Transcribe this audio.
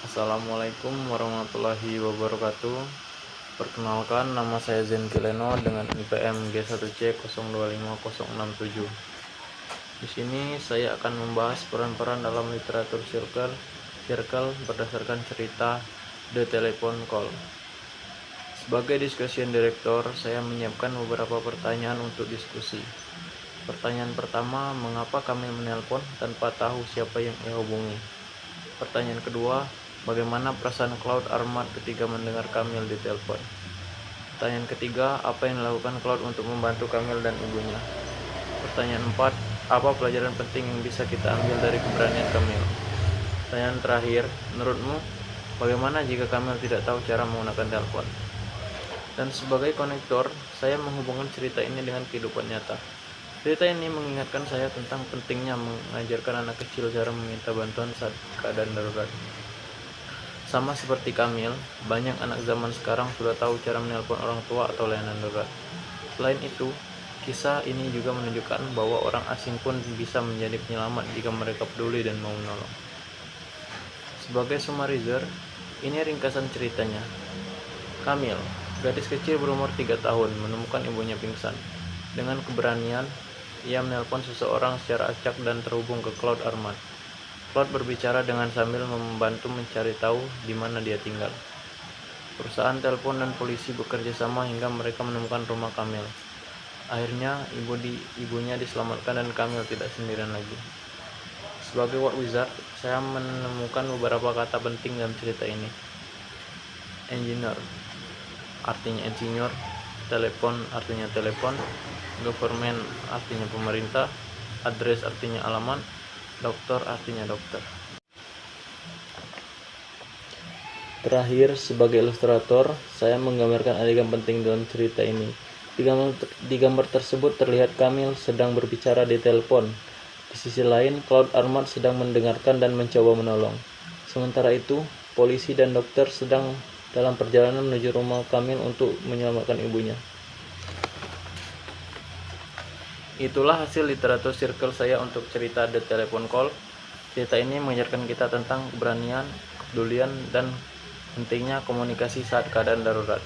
Assalamualaikum warahmatullahi wabarakatuh. Perkenalkan, nama saya Zen Kileno dengan NPM G1C025067. Di sini saya akan membahas peran-peran dalam literatur circle berdasarkan cerita The Telephone Call. Sebagai discussion director, saya menyiapkan beberapa pertanyaan untuk diskusi. Pertanyaan pertama, mengapa kami menelpon tanpa tahu siapa yang ia hubungi? Pertanyaan kedua, bagaimana perasaan Cloud Ahmad ketika mendengar Kamil ditelepon? Pertanyaan ketiga, apa yang dilakukan Cloud untuk membantu Kamil dan ibunya? Pertanyaan 4, apa pelajaran penting yang bisa kita ambil dari keberanian Kamil? Pertanyaan terakhir, menurutmu, bagaimana jika Kamil tidak tahu cara menggunakan telepon? Dan sebagai konektor, saya menghubungkan cerita ini dengan kehidupan nyata. Cerita ini mengingatkan saya tentang pentingnya mengajarkan anak kecil cara meminta bantuan saat keadaan darurat. Sama seperti Kamil, banyak anak zaman sekarang sudah tahu cara menelpon orang tua atau layanan darurat. Selain itu, kisah ini juga menunjukkan bahwa orang asing pun bisa menjadi penyelamat jika mereka peduli dan mau menolong. Sebagai summarizer, ini ringkasan ceritanya. Kamil, gadis kecil berumur 3 tahun, menemukan ibunya pingsan. Dengan keberanian, ia menelpon seseorang secara acak dan terhubung ke Cloud Ahmad. Cloud berbicara dengan sambil membantu mencari tahu di mana dia tinggal. Perusahaan telepon dan polisi bekerja sama hingga mereka menemukan rumah Kamil. Akhirnya, ibunya diselamatkan dan Kamil tidak sendirian lagi. Sebagai Word Wizard, saya menemukan beberapa kata penting dalam cerita ini. Engineer, artinya insinyur. Telepon artinya telepon, government artinya pemerintah, address artinya alamat, dokter artinya dokter. Terakhir, sebagai ilustrator, saya menggambarkan adegan penting dalam cerita ini. Di gambar tersebut terlihat Kamil sedang berbicara di telepon. Di sisi lain, Cloud Ahmad sedang mendengarkan dan mencoba menolong. Sementara itu, polisi dan dokter sedang dalam perjalanan menuju rumah Kamil untuk menyelamatkan ibunya. Itulah hasil literatur circle saya untuk cerita The Telephone Call. Cerita ini mengajarkan kita tentang keberanian, kepedulian, dan pentingnya komunikasi saat keadaan darurat.